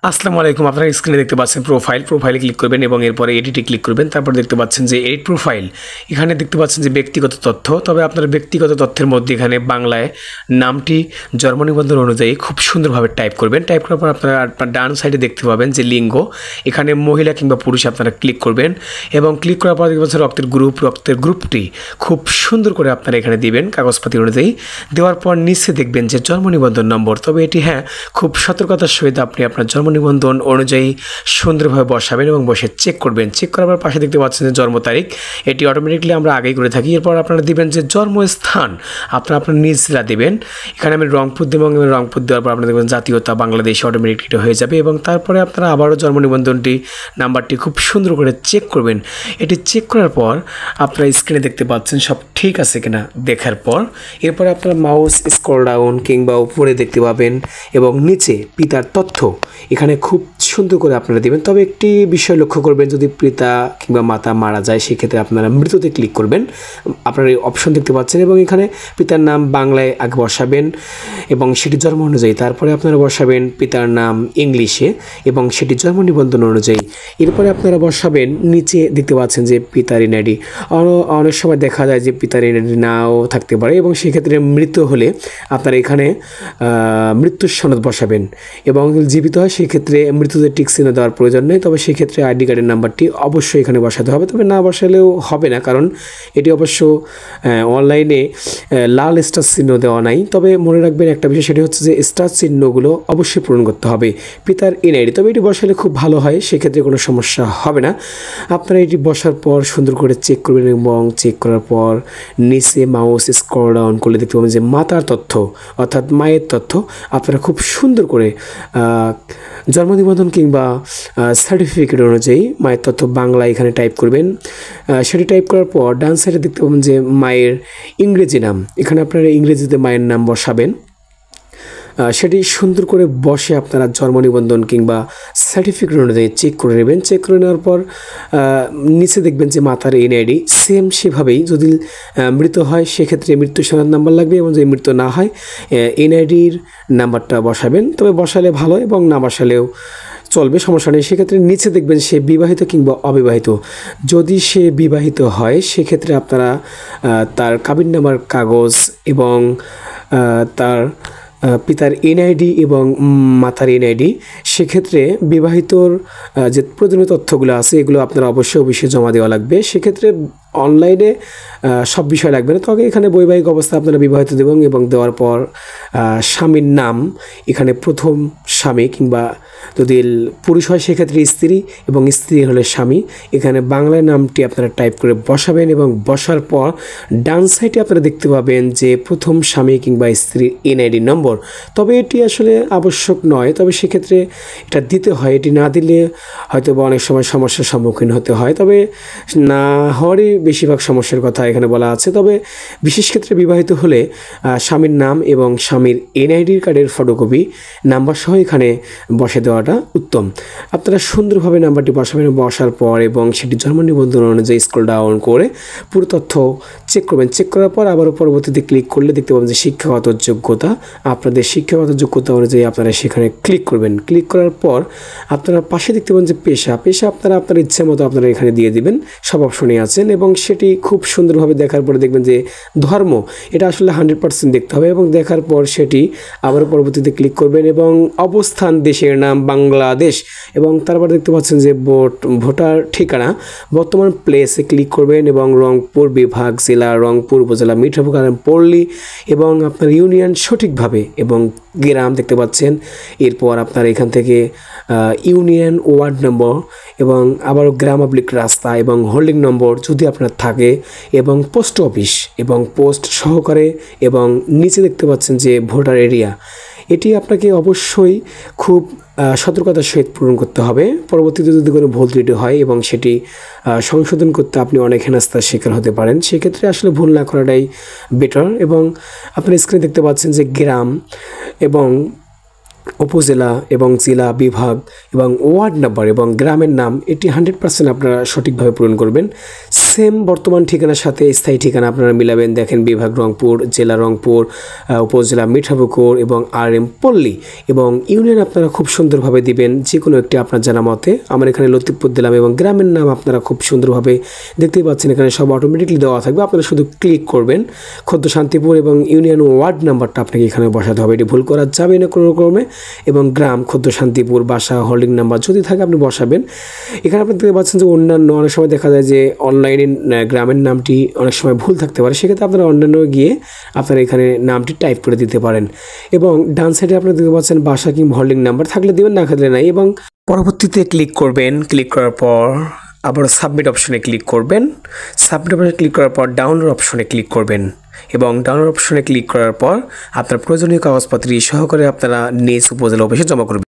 আসসালামু আলাইকুম। আপনারা স্ক্রিনে দেখতে পাচ্ছেন প্রোফাইলে ক্লিক করবেন এবং এরপরে এডিটে ক্লিক করবেন। তারপর দেখতে পাচ্ছেন যে এডিট প্রোফাইল। এখানে দেখতে পাচ্ছেন যে ব্যক্তিগত তথ্য। তবে আপনার ব্যক্তিগত তথ্যের মধ্যে এখানে বাংলায় নামটি জন্ম নিবন্ধন অনুযায়ী খুব সুন্দরভাবে টাইপ করবেন। টাইপ করার পর আপনারা আপনার ডান সাইডে দেখতে পাবেন যে লিঙ্গ, এখানে মহিলা কিংবা পুরুষ আপনারা ক্লিক করবেন এবং ক্লিক করার পর দেখতে পাচ্ছেন রক্তের গ্রুপটি খুব সুন্দর করে আপনারা এখানে দিবেন কাগজপাতি অনুযায়ী। দেওয়ার পর নিচে দেখবেন যে জন্ম নিবন্ধন নম্বর। তবে এটি খুব সতর্কতার সহিত আপনি আপনার জন্ম নিবন্ধন অনুযায়ী সুন্দরভাবে বসাবেন এবং বসে চেক করবেন। চেক করার পর পাশে দেখতে পাচ্ছেন যে জন্ম তারিখ, এটি অটোমেটিকলি আমরা আগেই করে থাকি। এরপর আপনারা দিবেন যে জন্মস্থান, আপনারা আপনার নিজ জেলা দেবেন। এখানে আমি রংপুর দেব এবং রংপুর দেওয়ার পর আপনারা দেখবেন জাতীয়তা বাংলাদেশ অটোমেটিকলি হয়ে যাবে এবং তারপরে আপনারা আবারও জন্ম নিবন্ধনটি নাম্বারটি খুব সুন্দর করে চেক করবেন। এটি চেক করার পর আপনারা স্ক্রিনে দেখতে পাচ্ছেন সব ঠিক আছে কিনা দেখার পর এরপরে আপনারা মাউস স্ক্রল ডাউন কিংবা উপরে দেখতে পাবেন এবং নিচে পিতার তথ্য এখানে খুব সুন্দর করে আপনারা দেবেন। তবে একটি বিষয় লক্ষ্য করবেন, যদি পিতা কিংবা মাতা মারা যায় সেক্ষেত্রে আপনারা মৃততে ক্লিক করবেন। আপনারা এই অপশন দেখতে পাচ্ছেন এবং এখানে পিতার নাম বাংলায় আগে বসাবেন এবং সেটি জন্ম অনুযায়ী। তারপরে আপনারা বসাবেন পিতার নাম ইংলিশে এবং সেটি জন্ম নিবন্ধন অনুযায়ী। এরপরে আপনারা বসাবেন নিচে দেখতে পাচ্ছেন যে পিতার এনআইডি। অনেক সময় দেখা যায় যে পিতার এনআইডি নাও থাকতে পারে এবং সেক্ষেত্রে মৃত হলে আপনারা এখানে মৃত্যুর সনদ বসাবেন এবং জীবিত হয় সেক্ষেত্রে মৃত্যুদের টিক চিহ্ন দেওয়ার প্রয়োজন নেই। তবে সেক্ষেত্রে আইডি কার্ডের নাম্বারটি অবশ্যই এখানে বসাতে হবে, তবে না বসালেও হবে না, কারণ এটি অবশ্য অনলাইনে লাল স্টার চিহ্ন দেওয়া নাই। তবে মনে রাখবেন একটা বিষয়, সেটি হচ্ছে যে স্টার চিহ্নগুলো অবশ্যই পূরণ করতে হবে। পিতার এনআইডি, তবে এটি বসালে খুব ভালো হয়, সেক্ষেত্রে কোনো সমস্যা হবে না। আপনারা এটি বসার পর সুন্দর করে চেক করবেন এবং চেক করার পর নিচে মাউস স্ক্রল ডাউন করলে দেখতে পাবেন যে মাতার তথ্য অর্থাৎ মায়ের তথ্য আপনারা খুব সুন্দর করে জন্ম নিবন্ধন কিংবা সার্টিফিকেট অনুযায়ী মায়ের তথ্য বাংলা এখানে টাইপ করবেন। সেটি টাইপ করার পর ডান সাইডে দেখতে পাবেন যে মায়ের ইংরেজি নাম, এখানে আপনারা ইংরেজিতে মায়ের নাম বসাবেন। সেটি সুন্দর করে বসে আপনারা জন্ম নিবন্ধন কিংবা সার্টিফিকেট অনুযায়ী চেক করে নেবেন। চেক করে নেওয়ার পর নিচে দেখবেন যে মাতার এনআইডি সেম সেভাবেই, যদি মৃত হয় সেক্ষেত্রে মৃত্যু সনদ নাম্বার লাগবে এবং যদি মৃত্যু না হয় এনআইডির নাম্বারটা বসাবেন। তবে বসালে ভালো এবং না বসালেও চলবে, সমস্যা নেই। সেক্ষেত্রে নিচে দেখবেন সে বিবাহিত কিংবা অবিবাহিত। যদি সে বিবাহিত হয় সেক্ষেত্রে আপনারা তার কাবিননামার কাগজ এবং তার পিতার এনআইডি এবং মাতার এনআইডি, সেক্ষেত্রে বিবাহিতর যে প্রয়োজনীয় তথ্যগুলো আছে এগুলো আপনারা অবশ্যই জমা দেওয়া লাগবে। সেক্ষেত্রে অনলাইনে সব বিষয় লাগবে না, তবে এখানে বৈবাহিক অবস্থা আপনারা বিবাহিত দেবেন এবং দেওয়ার পর স্বামীর নাম এখানে প্রথম স্বামী কিংবা যদি পুরুষ হয় সেক্ষেত্রে স্ত্রী এবং স্ত্রী হলে স্বামী, এখানে বাংলায় নামটি আপনারা টাইপ করে বসাবেন এবং বসার পর ডান সাইডে আপনারা দেখতে পাবেন যে প্রথম স্বামী কিংবা স্ত্রীর এনআইডি নম্বর। তবে এটি আসলে আবশ্যক নয়, তবে সেক্ষেত্রে এটা দিতে হয়। এটি না দিলে হয়তো বা অনেক সময় সমস্যার সম্মুখীন হতে হয়, তবে না হওয়ারই বেশিরভাগ সমস্যার কথা এখানে বলা আছে। তবে বিশেষ ক্ষেত্রে বিবাহিত হলে স্বামীর নাম এবং স্বামীর এনআইডি কার্ডের ফটোকপি নাম্বার সহ এখানে বসে দেওয়াটা উত্তম। আপনারা সুন্দরভাবে নাম্বারটি বসাবেন, বসার পর এবং সেটি জন্ম নিবন্ধন অনুযায়ী স্ক্রল ডাউন করে পুরো তথ্য চেক করবেন। চেক করার পর আবারও পরবর্তীতে ক্লিক করলে দেখতে পাবেন যে শিক্ষাগত যোগ্যতা, আপনাদের শিক্ষাগত যোগ্যতা অনুযায়ী আপনারা সেখানে ক্লিক করবেন। ক্লিক করার পর আপনারা পাশে দেখতে পাবেন যে পেশা আপনারা আপনার ইচ্ছে মতো আপনারা এখানে দিয়ে দিবেন, সব অপশনে আছেন এবং সেটি খুব সুন্দরভাবে দেখার পরে দেখবেন যে ধর্ম, এটা আসলে 100% দেখতে হবে এবং দেখার পর সেটি আবারও পরবর্তীতে ক্লিক করবেন এবং অবস্থান দেশের নাম বাংলাদেশ এবং তারপর দেখতে পাচ্ছেন যে ভোটার ঠিকানা বর্তমান প্লেসে ক্লিক করবেন এবং রংপুর বিভাগ, জেলা রংপুর, উপজেলা মিঠাপুর, পল্লী এবং আপনার ইউনিয়ন সঠিকভাবে এবং গ্রাম দেখতে পাচ্ছেন। এরপর আপনার এখান থেকে ইউনিয়ন ওয়ার্ড নম্বর এবং আবারও গ্রাম অবলিক রাস্তা এবং হোল্ডিং নম্বর যদি আপনার থাকে এবং পোস্ট অফিস এবং পোস্ট সহকারে এবং নিচে দেখতে পাচ্ছেন যে ভোটার এরিয়া, এটি আপনাকে অবশ্যই খুব সতর্কতার সহিত পূরণ করতে হবে। পরবর্তীতে যদি কোনো ভুল ত্রুটি হয় এবং সেটি সংশোধন করতে আপনি অনেক হেনস্থার শিকার হতে পারেন, সেক্ষেত্রে আসলে ভুল না করাটাই বেটার। এবং আপনার স্ক্রিনে দেখতে পাচ্ছেন যে গ্রাম এবং উপজেলা এবং জেলা বিভাগ এবং ওয়ার্ড নাম্বার এবং গ্রামের নাম এটি 100% আপনারা সঠিকভাবে পূরণ করবেন। সেম বর্তমান ঠিকানার সাথে স্থায়ী ঠিকানা আপনারা মিলাবেন। দেখেন বিভাগ রংপুর, জেলা রংপুর, উপজেলা মিঠাপুকুর এবং RM পল্লী এবং ইউনিয়ন আপনারা খুব সুন্দরভাবে দিবেন, যে কোনো একটি আপনার জানা মতে। আমার এখানে লতিফপুর দিলাম এবং গ্রামের নাম আপনারা খুব সুন্দরভাবে দেখতেই পাচ্ছেন এখানে সব অটোমেটিকলি দেওয়া থাকবে, আপনারা শুধু ক্লিক করবেন। খোদ্দ শান্তিপুর এবং ইউনিয়ন ওয়ার্ড নাম্বারটা আপনাকে এখানে বসাতে হবে, এটি ভুল করা যাবে না কোনো ক্রমে। এবং গ্রাম খোদ্দ শান্তিপুর, বাসা, হোল্ডিং নাম্বার যদি থাকে আপনি বসাবেন। এখানে আপনি দেখতে পাচ্ছেন যে অন্যান্য অনেক সময় দেখা যায় যে অনলাইনে গ্রামের নামটি অনেক সময় ভুল থাকতে পারে, সেক্ষেত্রে আপনারা অন্যান্য গিয়ে আপনারা এখানে নামটি টাইপ করে দিতে পারেন। এবং ডান সাইডে আপনারা দেখতে পাচ্ছেন বাসা কিংবা হোল্ডিং নাম্বার থাকলে দেবেন, না থাকলে নাই। এবং পরবর্তীতে ক্লিক করবেন। ক্লিক করার পর আবার সাবমিট অপশনে ক্লিক করবেন। সাবমিট অপশনে ক্লিক করার পর ডাউনলোড অপশনে ক্লিক করবেন এবং ডাউনলোড অপশনে ক্লিক করার পর আপনার প্রয়োজনীয় কাগজপত্র সহকারে আপনারা নিজ উপজেলা অফিসে জমা করবেন।